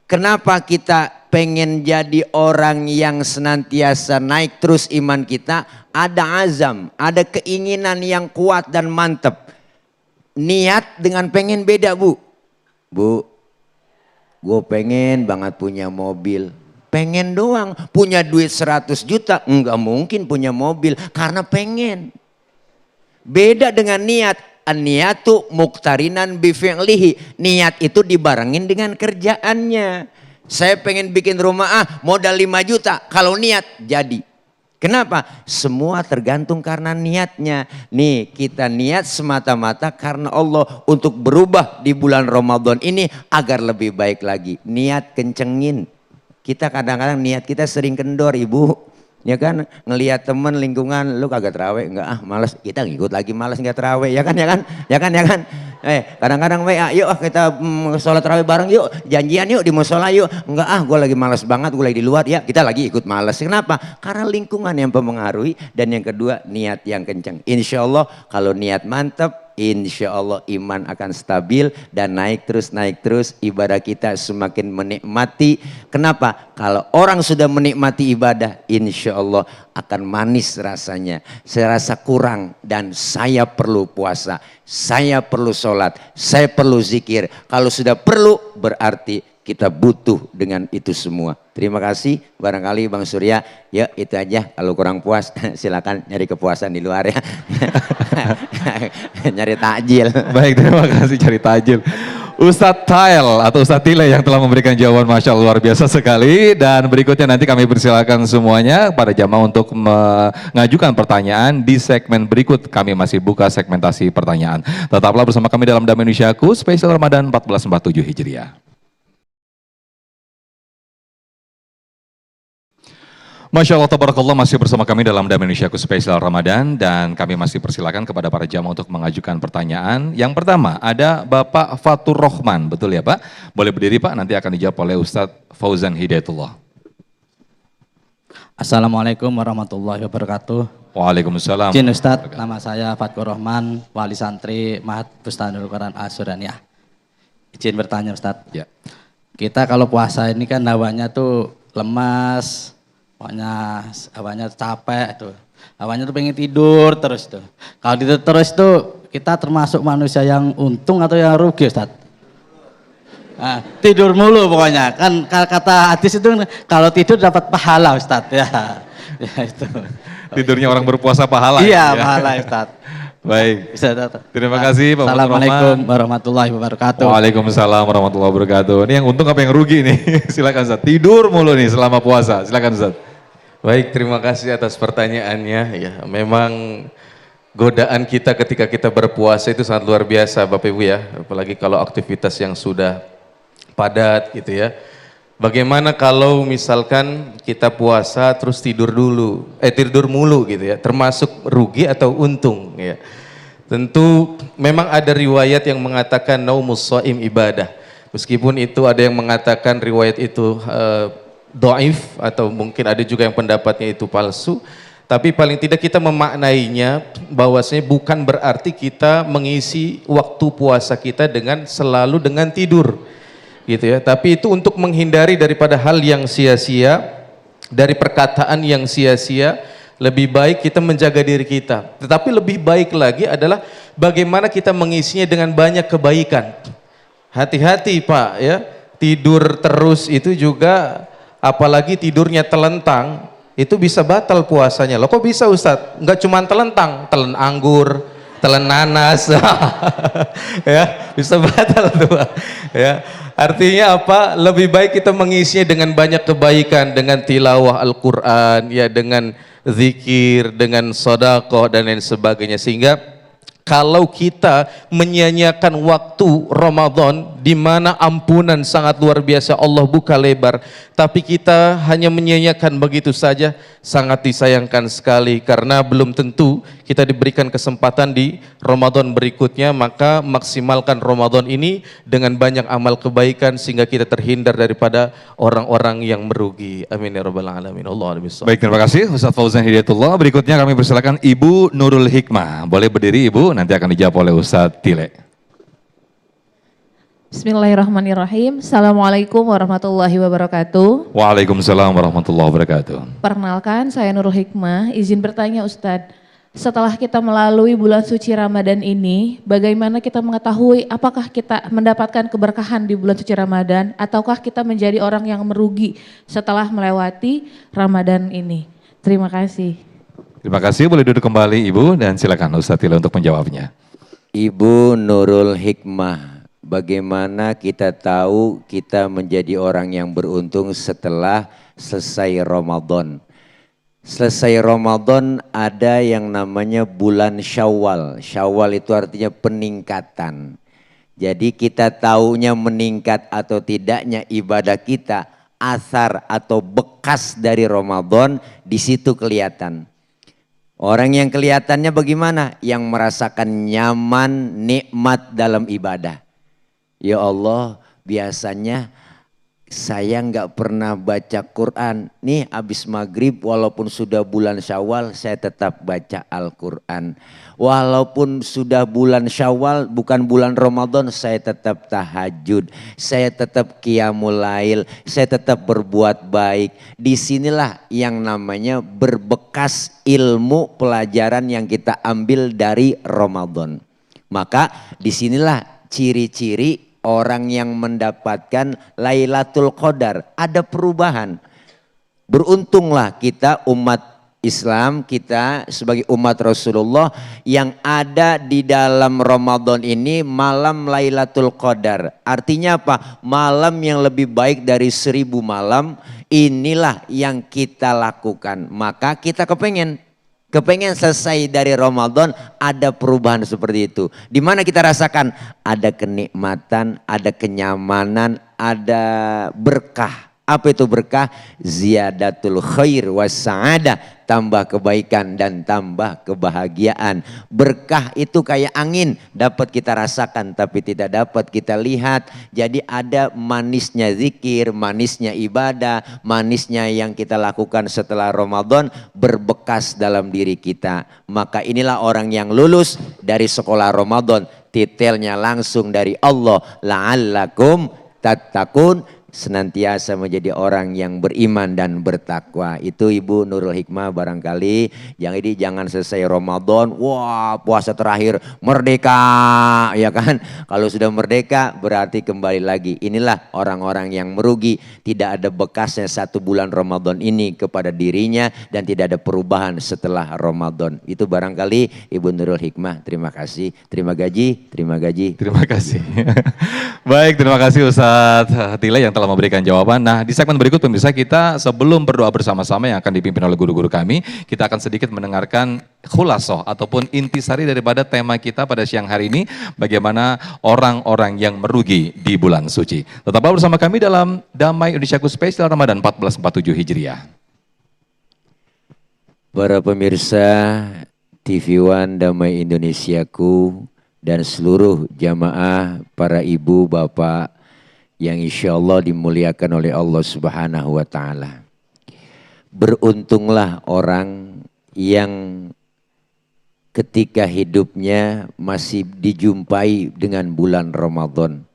kenapa kita pengen jadi orang yang senantiasa naik terus iman kita? Ada azam, ada keinginan yang kuat dan mantap. Niat dengan pengen beda Bu. Bu, gue pengen banget punya mobil. Pengen doang. Punya duit 100 juta. Enggak mungkin punya mobil. Karena pengen. Beda dengan niat. An-niyatu muqtarinan bifi'lihi. Niat itu dibarengin dengan kerjaannya. Saya pengen bikin rumah modal 5 juta. Kalau niat jadi. Kenapa? Semua tergantung karena niatnya. Nih kita niat semata-mata karena Allah untuk berubah di bulan Ramadan ini agar lebih baik lagi. Niat kencengin. Kita kadang-kadang niat kita sering kendor Ibu. Ya kan, ngelihat temen lingkungan, lu kagak terawih, enggak malas, kita ngikut lagi malas nggak terawih, ya kan. Kadang-kadang yuk kita sholat terawih bareng yuk, janjian yuk di musola yuk, enggak gue lagi malas banget, gue lagi di luar, ya kita lagi ikut malas. Kenapa? Karena lingkungan yang mempengaruhi, dan yang kedua niat yang kencang. Insya Allah kalau niat mantap, insya Allah iman akan stabil dan naik terus, ibadah kita semakin menikmati. Kenapa? Kalau orang sudah menikmati ibadah, insya Allah akan manis rasanya. Saya rasa kurang dan saya perlu puasa, saya perlu sholat, saya perlu zikir. Kalau sudah perlu berarti kita butuh dengan itu semua. Terima kasih, barangkali Bang Surya, ya itu aja. Kalau kurang puas silakan nyari kepuasan di luar ya. Nyari takjil. Baik, terima kasih cari takjil. Ustadz Tail atau Ustadz Tile yang telah memberikan jawaban Masya Allah luar biasa sekali. Dan berikutnya nanti kami persilakan semuanya pada jamaah untuk mengajukan pertanyaan di segmen berikut. Kami masih buka segmentasi pertanyaan. Tetaplah bersama kami dalam Damai Indonesiaku spesial Ramadan 1447 Hijriah. Masya Allah, tabarakallah, masih bersama kami dalam Damai Indonesiaku spesial Ramadan, dan kami masih persilakan kepada para jamaah untuk mengajukan pertanyaan. Yang pertama ada Bapak Fatur Rohman, betul ya Pak? Boleh berdiri Pak, nanti akan dijawab oleh Ustadz Fauzan Hidayatullah. Assalamualaikum warahmatullahi wabarakatuh. Waalaikumsalam. Izin Ustadz, nama saya Fatur Rohman, wali santri Mahat Bustanul Quran Asyuraniyah. Izin bertanya Ustadz. Ya. Kita kalau puasa ini kan hawanya tuh lemas, hawanya capek tuh, hawanya tuh pengen tidur terus tuh. Kalau tidur terus tuh kita termasuk manusia yang untung atau yang rugi Ustaz? Nah, tidur mulu pokoknya, kan kata hadis itu kalau tidur dapat pahala Ustaz ya. Ya itu. Tidurnya orang berpuasa pahala. Iya ya? pahala Ustaz. Baik. Terima kasih Pak. Assalamualaikum warahmatullahi wabarakatuh. Waalaikumsalam warahmatullahi wabarakatuh. Ini yang untung apa yang rugi nih? Silakan Ustaz. Tidur mulu nih selama puasa. Silakan Ustaz. Baik, terima kasih atas pertanyaannya. Ya, memang godaan kita ketika kita berpuasa itu sangat luar biasa Bapak Ibu ya. Apalagi kalau aktivitas yang sudah padat gitu ya. Bagaimana kalau misalkan kita puasa terus tidur mulu gitu ya. Termasuk rugi atau untung ya. Tentu memang ada riwayat yang mengatakan naumus shaim ibadah. Meskipun itu ada yang mengatakan riwayat itu dhaif atau mungkin ada juga yang pendapatnya itu palsu, tapi paling tidak kita memaknainya bahwasanya bukan berarti kita mengisi waktu puasa kita dengan selalu dengan tidur gitu ya, tapi itu untuk menghindari daripada hal yang sia-sia, dari perkataan yang sia-sia. Lebih baik kita menjaga diri kita, tetapi lebih baik lagi adalah bagaimana kita mengisinya dengan banyak kebaikan. Hati-hati Pak ya, tidur terus itu juga, apalagi tidurnya telentang, itu bisa batal puasanya. Loh kok bisa Ustadz? Enggak cuma telentang, telan anggur, telan nanas, ya bisa batal tuh Pak. Ya, artinya apa? Lebih baik kita mengisinya dengan banyak kebaikan, dengan tilawah Al-Quran, ya dengan zikir, dengan sedekah dan lain sebagainya. Sehingga kalau kita menyia-nyiakan waktu Ramadan di mana ampunan sangat luar biasa, Allah buka lebar, tapi kita hanya menyia-nyiakan begitu saja, sangat disayangkan sekali, karena belum tentu kita diberikan kesempatan di Ramadan berikutnya. Maka maksimalkan Ramadan ini dengan banyak amal kebaikan sehingga kita terhindar daripada orang-orang yang merugi. Amin ya rabbal alamin. Allah a'lam. Baik, terima kasih Ustaz Fauzan Hidayatullah. Berikutnya kami persilakan Ibu Nurul Hikmah. Boleh berdiri Ibu, nanti akan dijawab oleh Ustaz Tile. Bismillahirrahmanirrahim. Assalamualaikum warahmatullahi wabarakatuh. Waalaikumsalam warahmatullahi wabarakatuh. Perkenalkan, saya Nurul Hikmah. Izin bertanya Ustadz, setelah kita melalui bulan suci Ramadan ini, bagaimana kita mengetahui apakah kita mendapatkan keberkahan di bulan suci Ramadan ataukah kita menjadi orang yang merugi setelah melewati Ramadan ini? Terima kasih. Terima kasih, boleh duduk kembali Ibu dan silakan Ustaz Tile untuk menjawabnya. Ibu Nurul Hikmah, bagaimana kita tahu kita menjadi orang yang beruntung setelah selesai Ramadan? Selesai Ramadan ada yang namanya bulan Syawal. Syawal itu artinya peningkatan. Jadi kita taunya meningkat atau tidaknya ibadah kita, asar atau bekas dari Ramadan di situ kelihatan. Orang yang kelihatannya bagaimana? Yang merasakan nyaman, nikmat dalam ibadah. Ya Allah, biasanya saya nggak pernah baca Quran. Nih habis maghrib walaupun sudah bulan Syawal saya tetap baca Al-Quran. Walaupun sudah bulan Syawal bukan bulan Ramadan saya tetap tahajud. Saya tetap qiyamul lail. Saya tetap berbuat baik. Disinilah yang namanya berbekas ilmu pelajaran yang kita ambil dari Ramadan. Maka disinilah ciri-ciri orang yang mendapatkan Lailatul Qadar, ada perubahan. Beruntunglah kita umat Islam, kita sebagai umat Rasulullah yang ada di dalam Ramadan ini malam Lailatul Qadar. Artinya apa? Malam yang lebih baik dari 1000 malam, inilah yang kita lakukan. Maka kita kepengen selesai dari Ramadan ada perubahan seperti itu. Di mana kita rasakan ada kenikmatan, ada kenyamanan, ada berkah. Apa itu berkah? Ziyadatul khair was sa'adah, tambah kebaikan dan tambah kebahagiaan. Berkah itu kayak angin, dapat kita rasakan tapi tidak dapat kita lihat. Jadi ada manisnya zikir, manisnya ibadah, manisnya yang kita lakukan setelah Ramadan berbekas dalam diri kita. Maka inilah orang yang lulus dari sekolah Ramadan, titelnya langsung dari Allah, la'allakum tattaqun, senantiasa menjadi orang yang beriman dan bertakwa. Itu Ibu Nurul Hikmah barangkali. Yang ini jangan selesai Ramadan, wah puasa terakhir merdeka, ya kan? Kalau sudah merdeka berarti kembali lagi. Inilah orang-orang yang merugi. Tidak ada bekasnya 1 bulan Ramadan ini kepada dirinya dan tidak ada perubahan setelah Ramadan. Itu barangkali Ibu Nurul Hikmah. Terima kasih. Terima gaji. Terima gaji. Terima kasih. Baik, terima kasih Ustadz Tile yang telah memberikan jawaban. Nah, di segmen berikut pemirsa, kita sebelum berdoa bersama-sama yang akan dipimpin oleh guru-guru kami, kita akan sedikit mendengarkan khulasoh ataupun intisari daripada tema kita pada siang hari ini, bagaimana orang-orang yang merugi di bulan suci. Tetaplah bersama kami dalam Damai Indonesiaku Spesial Ramadan 1447 Hijriah. Para pemirsa TV One Damai Indonesiaku dan seluruh jamaah, para ibu, bapak yang insya Allah dimuliakan oleh Allah Subhanahu wa Ta'ala. Beruntunglah orang yang ketika hidupnya masih dijumpai dengan bulan Ramadan.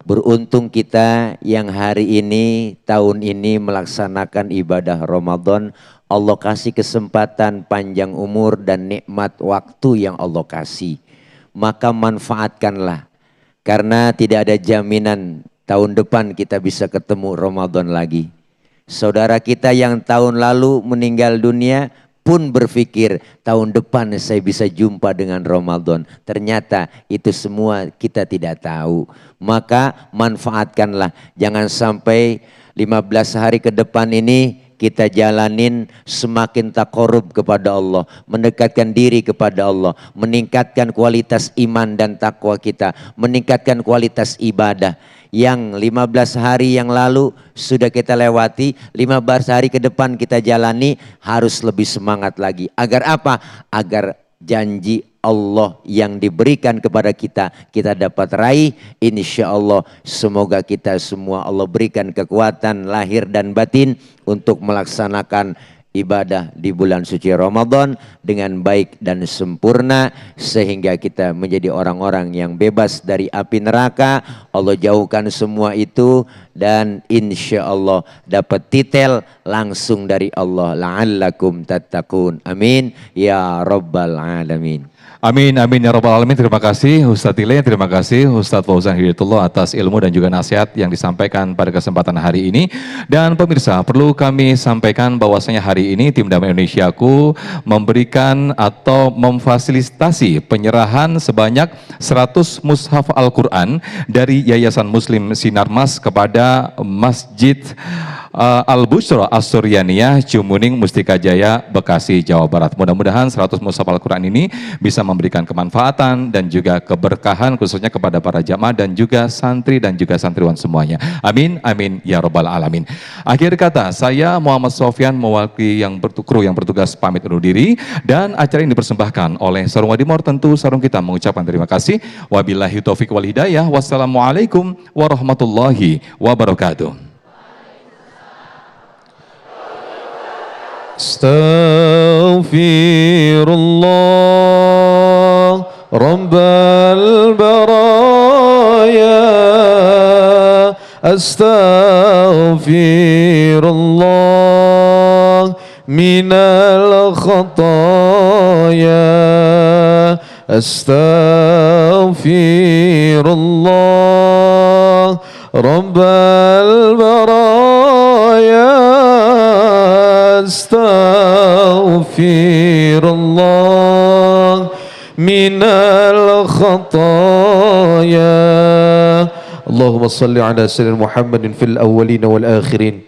Beruntung kita yang hari ini, tahun ini melaksanakan ibadah Ramadan. Allah kasih kesempatan panjang umur dan nikmat waktu yang Allah kasih. Maka manfaatkanlah. Karena tidak ada jaminan tahun depan kita bisa ketemu Ramadan lagi. Saudara kita yang tahun lalu meninggal dunia pun berpikir tahun depan saya bisa jumpa dengan Ramadan. Ternyata itu semua kita tidak tahu. Maka manfaatkanlah. Jangan sampai 15 hari ke depan ini kita jalanin semakin takarub kepada Allah, mendekatkan diri kepada Allah, meningkatkan kualitas iman dan takwa kita, meningkatkan kualitas ibadah. Yang 15 hari yang lalu sudah kita lewati, 15 hari ke depan kita jalani, harus lebih semangat lagi. Agar apa? Agar janji Allah yang diberikan kepada kita, kita dapat raih. Insya Allah semoga kita semua Allah berikan kekuatan lahir dan batin untuk melaksanakan ibadah di bulan suci Ramadan dengan baik dan sempurna, sehingga kita menjadi orang-orang yang bebas dari api neraka. Allah jauhkan semua itu dan insya Allah dapat titel langsung dari Allah. La'allakum tattaqun. Amin ya rabbal alamin. Amin, amin ya rabbal alamin. Terima kasih Ustadz Ile, terima kasih Ustadz Fauzan Hidayatullah atas ilmu dan juga nasihat yang disampaikan pada kesempatan hari ini. Dan pemirsa, perlu kami sampaikan bahwasanya hari ini Tim Damai Indonesiaku memberikan atau memfasilitasi penyerahan sebanyak 100 mushaf Al-Quran dari Yayasan Muslim Sinarmas kepada Masjid Al-Bushra As-Suryaniyah Cumuning Mustika Jaya Bekasi Jawa Barat. Mudah-mudahan 100 mushaf Al-Quran ini bisa memberikan kemanfaatan dan juga keberkahan khususnya kepada para jamaah dan juga santri dan juga santriwan semuanya. Amin, amin ya rabbal alamin. Akhir kata, saya Muhammad Sofyan mewakili kru yang bertugas pamit undur diri, dan acara ini dipersembahkan oleh Sarung Wadimor. Tentu sarung kita mengucapkan terima kasih. Wabillahi taufiq wal hidayah. Wassalamualaikum warahmatullahi wabarakatuh. Astaghfirullah Rabbal baraya. Astaghfirullah minal khataya. Astaghfirullah Rabbal baraya. Astaghfirullah minal khataya. Allahumma salli ala sayyidina Muhammadin fil awwalin wal akhirin.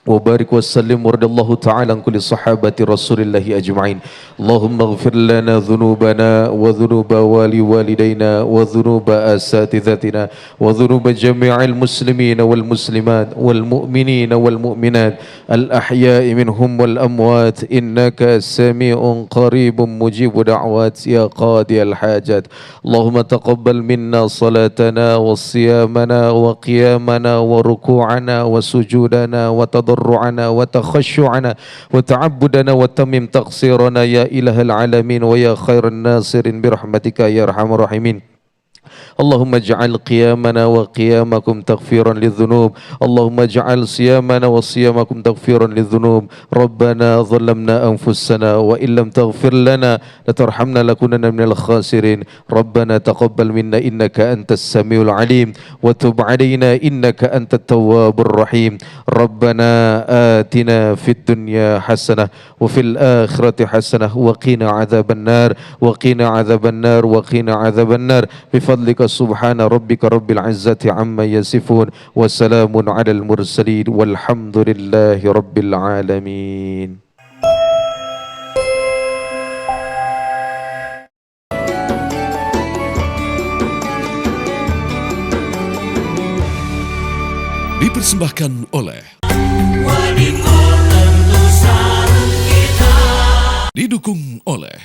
وبارك وسلم ورد الله تعالى عن كل صحابة رسول الله أجمعين. اللهم اغفر لنا ذنوبنا وذنوب والدينا وذنوب أساتذتنا وذنوب جميع المسلمين والمسلمات والمؤمنين والمؤمنات الأحياء منهم والأموات إنك سميع قريب مجيب دعوات يا قاضي الحاجات. اللهم تقبل منا صلاتنا وصيامنا وقيامنا وركوعنا وسجودنا وتضرعنا وتخشعنا وتعبدنا وتمم تقصيرنا يا إله العالمين ويا خير الناصرين برحمتك يا أرحم الراحمين. اللهم اجعل قيامنا وقيامكم تغفيرا للذنوب. اللهم اجعل صيامنا وصيامكم تغفيرا للذنوب. ربنا ظلمنا أنفسنا وإن لم تغفر لنا لترحمنا لكونن من الخاسرين. ربنا تقبل منا إنك أنت السميع العليم وتب علينا إنك أنت التواب الرحيم. ربنا آتنا في الدنيا حسنة وفي الآخرة حسنة وقنا عذاب النار وقنا عذاب النار وقنا عذاب النار بفضلك سبحان ربك رب العزة عما يصفون وسلام على المرسلين والحمد لله رب العالمين. Dipersembahkan oleh didukung oleh